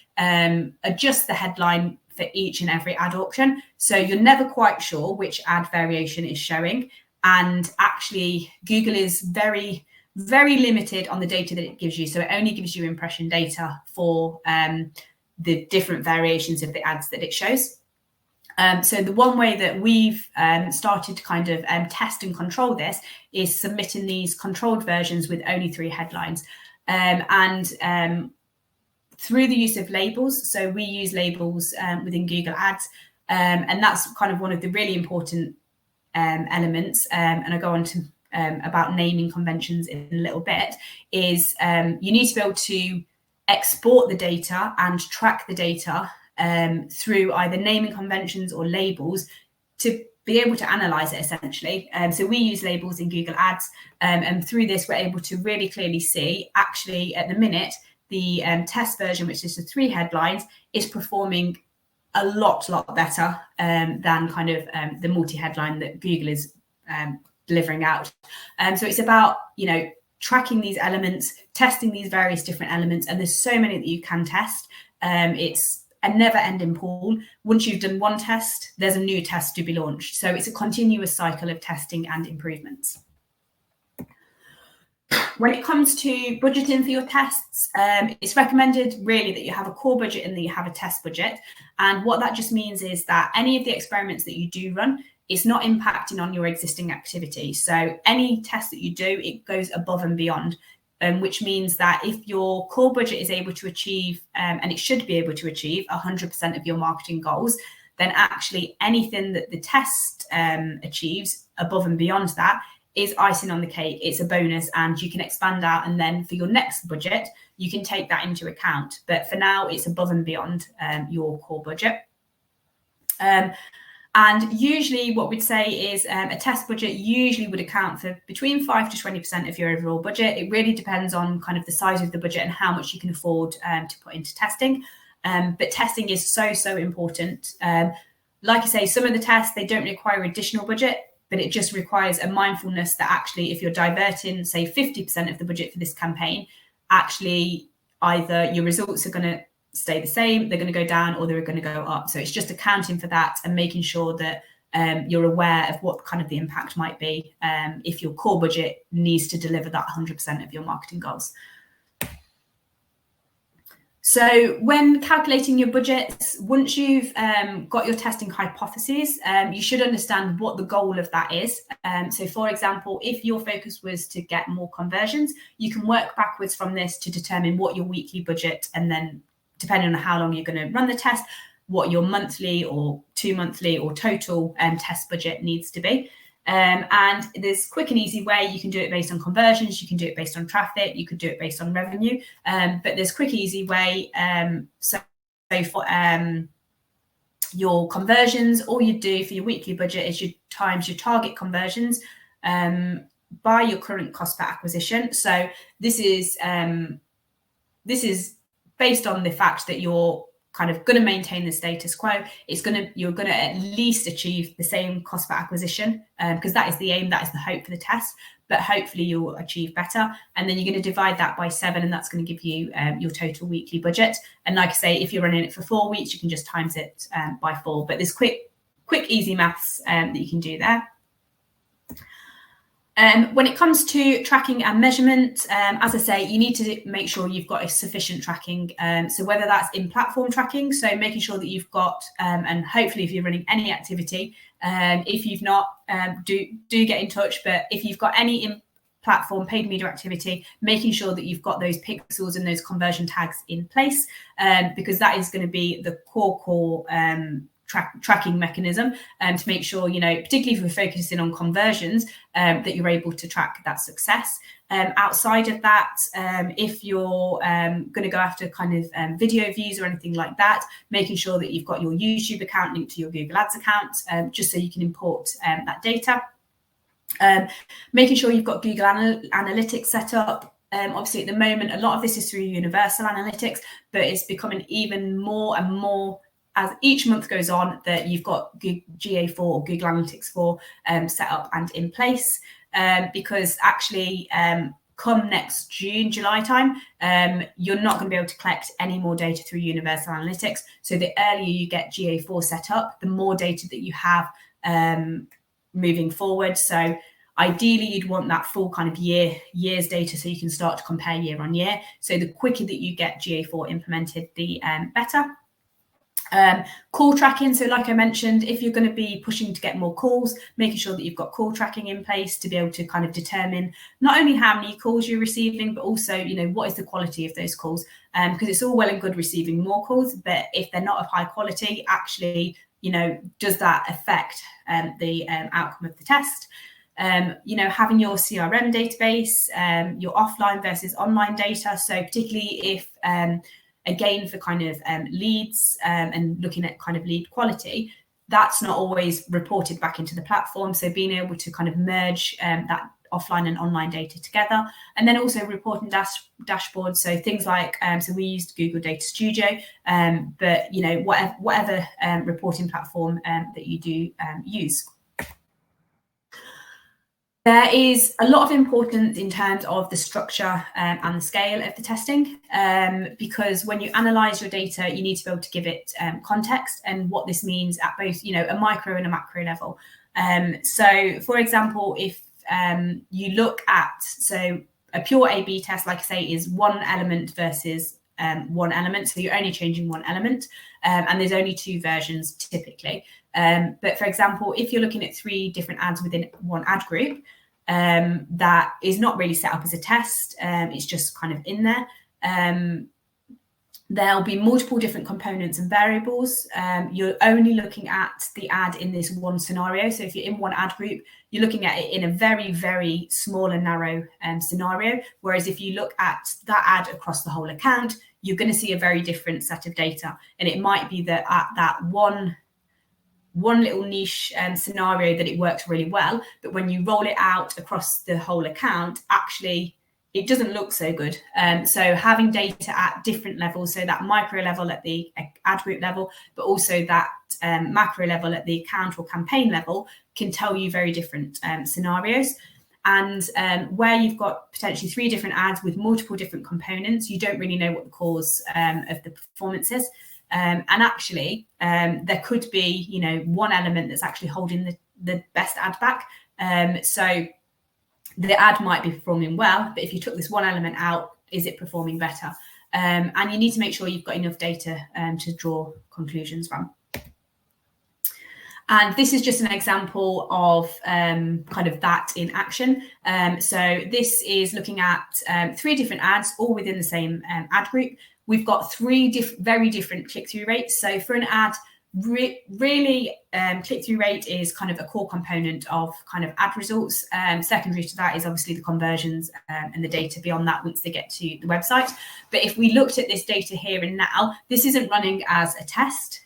adjust the headline for each and every ad auction. So you're never quite sure which ad variation is showing. And actually, Google is very, very limited on the data that it gives you. So it only gives you impression data for the different variations of the ads that it shows. So the one way that we've started to kind of test and control this is submitting these controlled versions with only 3 headlines. And through the use of labels, so we use labels within Google Ads, and that's kind of one of the really important elements. And I go on to about naming conventions in a little bit, is you need to be able to export the data and track the data through either naming conventions or labels to be able to analyze it essentially. So we use labels in Google Ads, and through this we're able to really clearly see actually at the minute the test version, which is the 3 headlines, is performing a lot better than kind of the multi-headline that Google is delivering out. So it's about, tracking these elements, testing these various different elements, and there's so many that you can test. It's a never-ending pool. Once you've done one test, there's a new test to be launched. So it's a continuous cycle of testing and improvements. When it comes to budgeting for your tests, it's recommended really that you have a core budget and that you have a test budget. And what that just means is that any of the experiments that you do run, it's not impacting on your existing activity. So any test that you do, it goes above and beyond. Which means that if your core budget is able to achieve, and it should be able to achieve 100% of your marketing goals, then actually anything that the test achieves above and beyond that is icing on the cake. It's a bonus, and you can expand out, and then for your next budget, you can take that into account. But for now, it's above and beyond your core budget. And usually what we'd say is a test budget usually would account for between 5 to 20% of your overall budget. It really depends on kind of the size of the budget and how much you can afford to put into testing. But testing is so important. Like I say, some of the tests, they don't require additional budget, but it just requires a mindfulness that actually if you're diverting, say 50% of the budget for this campaign, actually either your results are going to stay the same, they're going to go down, or they're going to go up. So it's just accounting for that and making sure that you're aware of what kind of the impact might be if your core budget needs to deliver that 100% of your marketing goals. So when calculating your budgets, once you've got your testing hypotheses, you should understand what the goal of that is. So for example, if your focus was to get more conversions, you can work backwards from this to determine what your weekly budget, and then depending on how long you're going to run the test, what your monthly or 2 monthly or total test budget needs to be. And there's quick and easy way. You can do it based on conversions, you can do it based on traffic, you could do it based on revenue, but there's quick easy way. So for your conversions, all you do for your weekly budget is you times your target conversions by your current cost per acquisition. So this is based on the fact that you're kind of going to maintain the status quo. You're going to at least achieve the same cost per acquisition, because that is the aim, that is the hope for the test, but hopefully you'll achieve better. And then you're going to divide that by 7, and that's going to give you your total weekly budget. And like I say, if you're running it for 4 weeks, you can just times it by 4. But there's quick easy maths that you can do there. When it comes to tracking and measurement, as I say, you need to make sure you've got a sufficient tracking. So whether that's in platform tracking, so making sure that you've got, and hopefully if you're running any activity, if you've not, do get in touch. But if you've got any in platform paid media activity, making sure that you've got those pixels and those conversion tags in place, because that is going to be the core tracking mechanism, to make sure, particularly if we're focusing on conversions, that you're able to track that success. Outside of that, if you're going to go after kind of video views or anything like that, making sure that you've got your YouTube account linked to your Google Ads account, just so you can import that data. Making sure you've got Google Analytics set up. Obviously, at the moment, a lot of this is through Universal Analytics, but it's becoming even more and more as each month goes on, that you've got GA4 or Google Analytics 4 set up and in place, because actually come next July time, you're not going to be able to collect any more data through Universal Analytics. So the earlier you get GA4 set up, the more data that you have moving forward. So ideally, you'd want that full kind of year's data so you can start to compare year on year. So the quicker that you get GA4 implemented, the better. Call tracking. So like I mentioned, if you're going to be pushing to get more calls, making sure that you've got call tracking in place to be able to kind of determine not only how many calls you're receiving, but also, what is the quality of those calls? Because it's all well and good receiving more calls, but if they're not of high quality, actually, does that affect the outcome of the test? Having your CRM database, your offline versus online data. So particularly if again, for kind of leads and looking at kind of lead quality, that's not always reported back into the platform. So being able to kind of merge that offline and online data together, and then also reporting dashboards. So things like, so we used Google Data Studio, but whatever reporting platform that you do use. There is a lot of importance in terms of the structure and the scale of the testing, because when you analyse your data, you need to be able to give it context and what this means at both, a micro and a macro level. So, for example, if you look at, so a pure A/B test, like I say, is one element versus one element. So you're only changing one element, and there's only 2 versions typically. But for example, if you're looking at 3 different ads within one ad group, that is not really set up as a test, it's just kind of in there. There'll be multiple different components and variables. You're only looking at the ad in this one scenario. So if you're in one ad group, you're looking at it in a very, very small and narrow scenario. Whereas if you look at that ad across the whole account, you're going to see a very different set of data. And it might be that at that one little niche scenario that it works really well, but when you roll it out across the whole account, actually it doesn't look so good. So having data at different levels, so that micro level at the ad group level, but also that macro level at the account or campaign level, can tell you very different scenarios. And where you've got potentially 3 different ads with multiple different components, you don't really know what the cause of the performance is. And actually, there could be, one element that's actually holding the best ad back. So the ad might be performing well, but if you took this one element out, is it performing better? And you need to make sure you've got enough data to draw conclusions from. And this is just an example of kind of that in action. So this is looking at 3 different ads, all within the same ad group. We've got 3 very different click-through rates. So for an ad, really click-through rate is kind of a core component of kind of ad results. Secondary to that is obviously the conversions and the data beyond that once they get to the website. But if we looked at this data here and now, this isn't running as a test.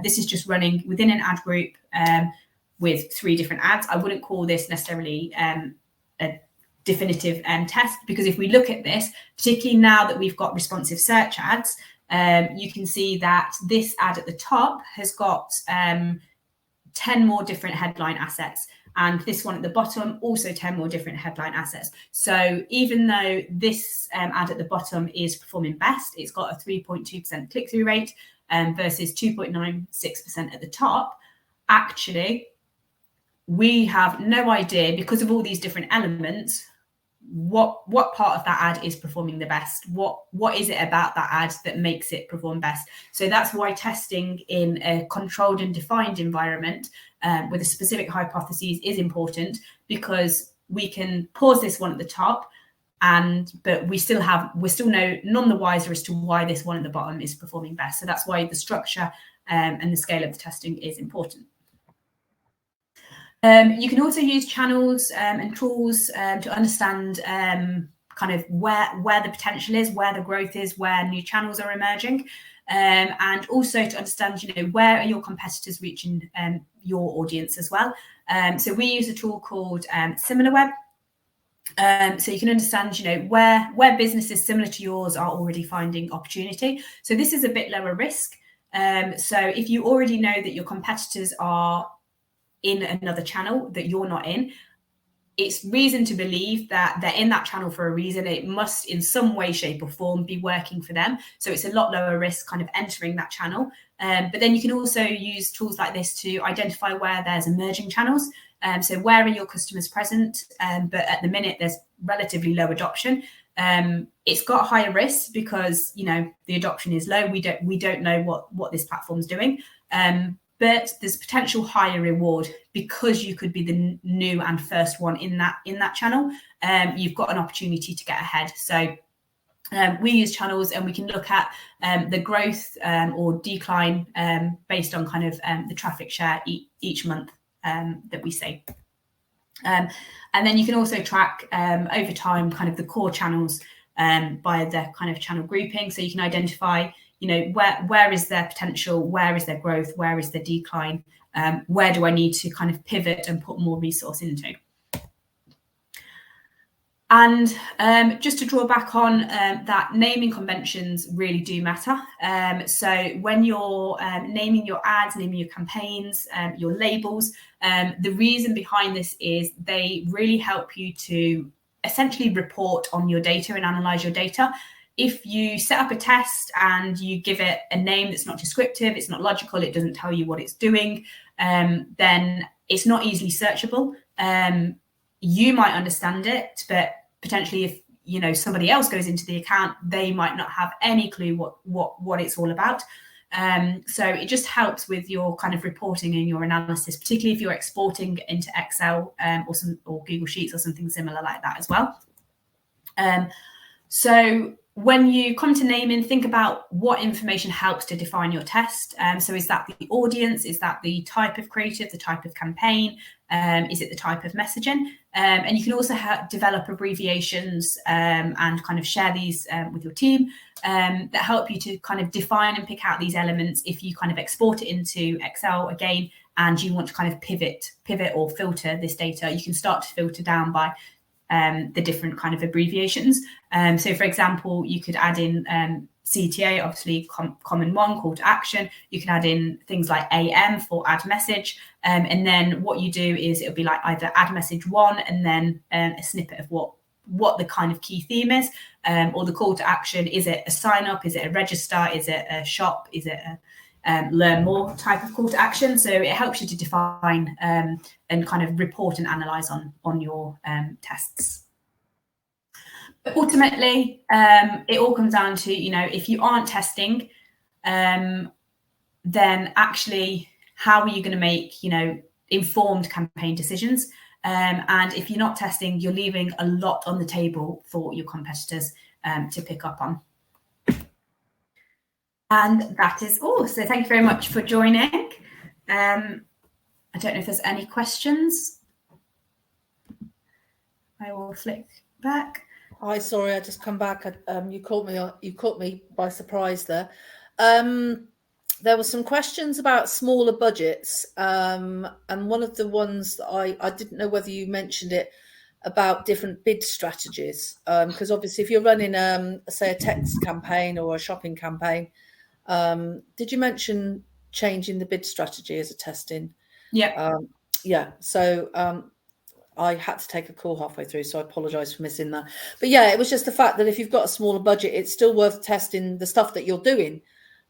This is just running within an ad group with 3 different ads. I wouldn't call this necessarily a definitive test, because if we look at this, particularly now that we've got responsive search ads, you can see that this ad at the top has got 10 more different headline assets, and this one at the bottom also 10 more different headline assets. So even though this ad at the bottom is performing best, it's got a 3.2% click-through rate versus 2.96% at the top, actually we have no idea, because of all these different elements, what part of that ad is performing the best. What is it about that ad that makes it perform best? So that's why testing in a controlled and defined environment with a specific hypothesis is important, because we can pause this one at the top, but we're still none the wiser as to why this one at the bottom is performing best. So that's why the structure and the scale of the testing is important. You can also use channels and tools to understand kind of where the potential is, where the growth is, where new channels are emerging, and also to understand, where are your competitors reaching your audience as well. So we use a tool called SimilarWeb. So you can understand, where businesses similar to yours are already finding opportunity. So this is a bit lower risk. So if you already know that your competitors are in another channel that you're not in, it's reason to believe that they're in that channel for a reason. It must in some way, shape or form be working for them. So it's a lot lower risk kind of entering that channel. But then you can also use tools like this to identify where there's emerging channels. So where are your customers present? But at the minute, there's relatively low adoption. It's got higher risk because, the adoption is low. We don't know what this platform's doing. But there's potential higher reward because you could be the new and first one in that channel. You've got an opportunity to get ahead. So we use channels, and we can look at the growth or decline based on kind of the traffic share each month that we see. And then you can also track over time kind of the core channels by their kind of channel grouping. So you can identify, where is their potential, where is their growth, where is the decline, where do I need to kind of pivot and put more resource into. And just to draw back on that, naming conventions really do matter. So when you're naming your ads, naming your campaigns, your labels, the reason behind this is they really help you to essentially report on your data and analyze your data. If you set up a test and you give it a name that's not descriptive, it's not logical, it doesn't tell you what it's doing, then it's not easily searchable. You might understand it, but potentially if somebody else goes into the account, they might not have any clue what it's all about. So it just helps with your kind of reporting and your analysis, particularly if you're exporting into Excel or Google Sheets or something similar like that as well. So when you come to naming, think about what information helps to define your test. So is that the audience? Is that the type of creative, the type of campaign? Is it the type of messaging? And you can also develop abbreviations and kind of share these with your team that help you to kind of define and pick out these elements. If you kind of export it into Excel again, and you want to kind of pivot or filter this data, you can start to filter down by the different kind of abbreviations. So for example, you could add in CTA, obviously common one, call to action. You can add in things like AM for add message. And then what you do is it'll be like either add message one and then a snippet of what the kind of key theme is, or the call to action. Is it a sign up? Is it a register? Is it a shop? Is it a learn more type of call to action? So it helps you to define and kind of report and analyze on your tests. But ultimately, it all comes down to, if you aren't testing, then actually, how are you going to make, informed campaign decisions? And if you're not testing, you're leaving a lot on the table for your competitors to pick up on. And that is all. So thank you very much for joining. I don't know if there's any questions. I will flick back. Hi, sorry, I just come back. You caught me by surprise there. There were some questions about smaller budgets, and one of the ones that I didn't know whether you mentioned it about different bid strategies, because obviously if you're running say a text campaign or a shopping campaign, did you mention changing the bid strategy as a testing? Yeah. So I had to take a call halfway through, so I apologise for missing that. But yeah, it was just the fact that if you've got a smaller budget, it's still worth testing the stuff that you're doing,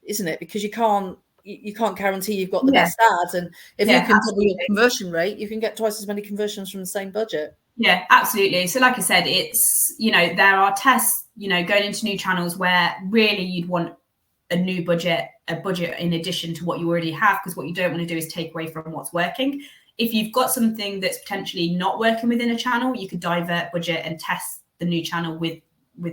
isn't it? Because you can't guarantee you've got the best ads, and if you can double your conversion rate, you can get twice as many conversions from the same budget. Yeah, absolutely. So like I said, it's, there are tests, going into new channels where really you'd want a budget in addition to what you already have, because what you don't want to do is take away from what's working. If you've got something that's potentially not working within a channel, you could divert budget and test the new channel with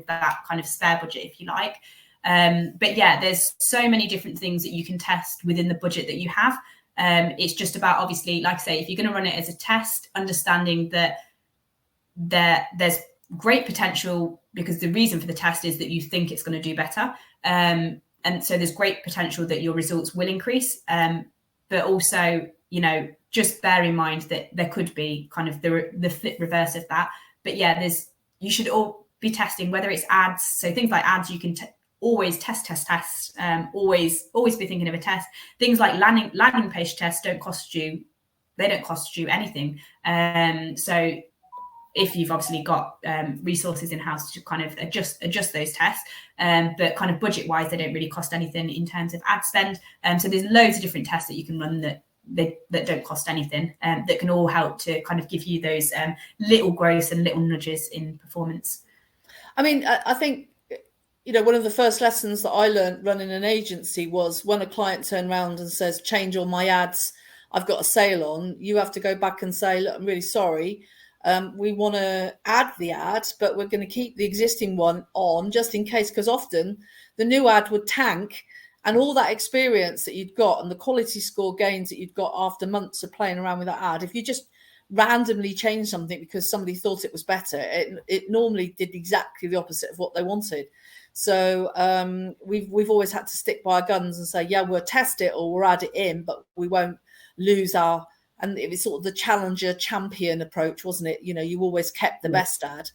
that kind of spare budget, if you like. But yeah, there's so many different things that you can test within the budget that you have. It's just about, obviously, like I say, if you're going to run it as a test, understanding that there's great potential, because the reason for the test is that you think it's going to do better. And so there's great potential that your results will increase. But also, just bear in mind that there could be kind of the flip reverse of that. But yeah, you should all be testing, whether it's ads. So things like ads, you can always test. Always be thinking of a test. Things like landing page tests don't cost you anything. So if you've obviously got resources in house to kind of adjust those tests, but kind of budget wise, they don't really cost anything in terms of ad spend. So there's loads of different tests that you can run that don't cost anything, that can all help to kind of give you those little growths and little nudges in performance. I mean, I think, one of the first lessons that I learned running an agency was when a client turned around and says, change all my ads, I've got a sale on, you have to go back and say, look, I'm really sorry. We want to add the ad, but we're going to keep the existing one on just in case, because often the new ad would tank, and all that experience that you'd got and the quality score gains that you'd got after months of playing around with that ad, if you just randomly change something because somebody thought it was better, it normally did exactly the opposite of what they wanted. So we've always had to stick by our guns and say, yeah, we'll test it or we'll add it in, but we won't lose our. And it was sort of the challenger champion approach, wasn't it? You always kept the best ad.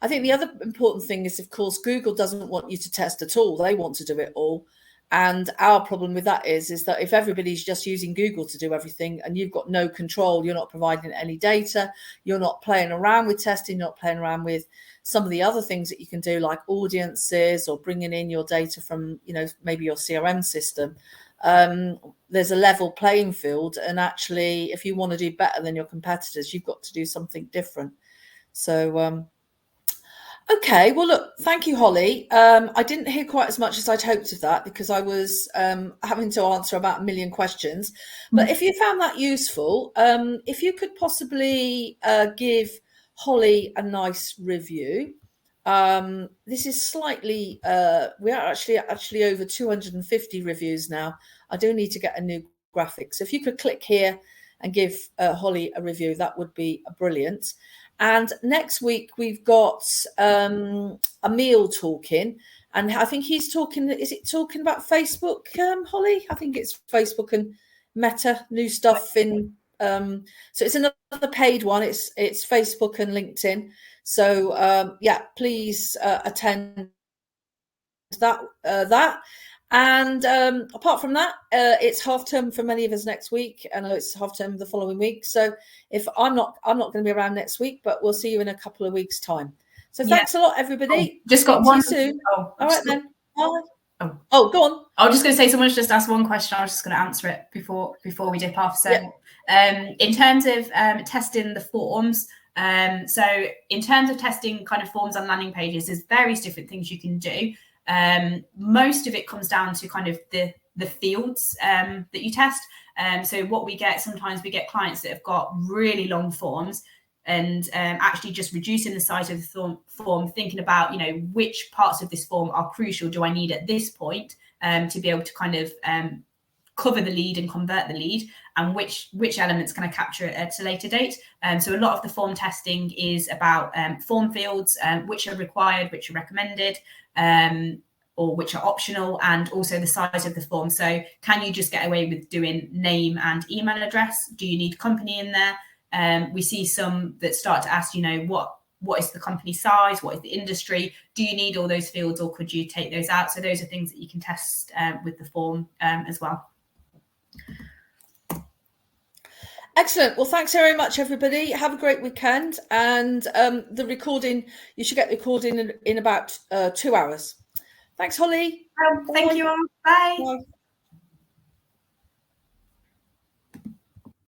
I think the other important thing is, of course, Google doesn't want you to test at all. They want to do it all. And our problem with that is that if everybody's just using Google to do everything and you've got no control, you're not providing any data, you're not playing around with testing, you're not playing around with some of the other things that you can do, like audiences or bringing in your data from, maybe your CRM system. There's a level playing field, and actually if you want to do better than your competitors, you've got to do something different. So okay, well look, thank you, Holly. I didn't hear quite as much as I'd hoped of that, because I was having to answer about a million questions. But if you found that useful, if you could possibly give Holly a nice review. This is slightly, we are actually over 250 reviews now. I do need to get a new graphic. So if you could click here and give Holly a review, that would be brilliant. And next week we've got Emil talking, and I think he's talking, is it talking about Facebook, Holly? I think it's Facebook and Meta, new stuff in So it's another paid one. It's Facebook and LinkedIn. So yeah, please attend that. And apart from that, it's half term for many of us next week, and it's half term the following week. So if I'm not going to be around next week, but we'll see you in a couple of weeks' time. So thanks a lot, everybody. Just got one. Soon. All right then. Bye. Oh, go on. I was just going to say, someone's just asked one question. I was just going to answer it before we dip off. So, in terms of testing the forms, so in terms of testing kind of forms on landing pages, there's various different things you can do. Most of it comes down to kind of the fields that you test. So what we get, sometimes we get clients that have got really long forms, and actually just reducing the size of the form, thinking about, which parts of this form are crucial, do I need at this point to be able to kind of cover the lead and convert the lead, and which elements can I capture at a later date. So a lot of the form testing is about form fields, which are required, which are recommended, or which are optional, and also the size of the form. So can you just get away with doing name and email address? Do you need company in there? We see some that start to ask, what is the company size? What is the industry? Do you need all those fields, or could you take those out? So those are things that you can test with the form as well. Excellent. Well, thanks very much, everybody. Have a great weekend. And the recording, you should get the recording in about 2 hours. Thanks, Holly. Thank you all. Bye. Bye.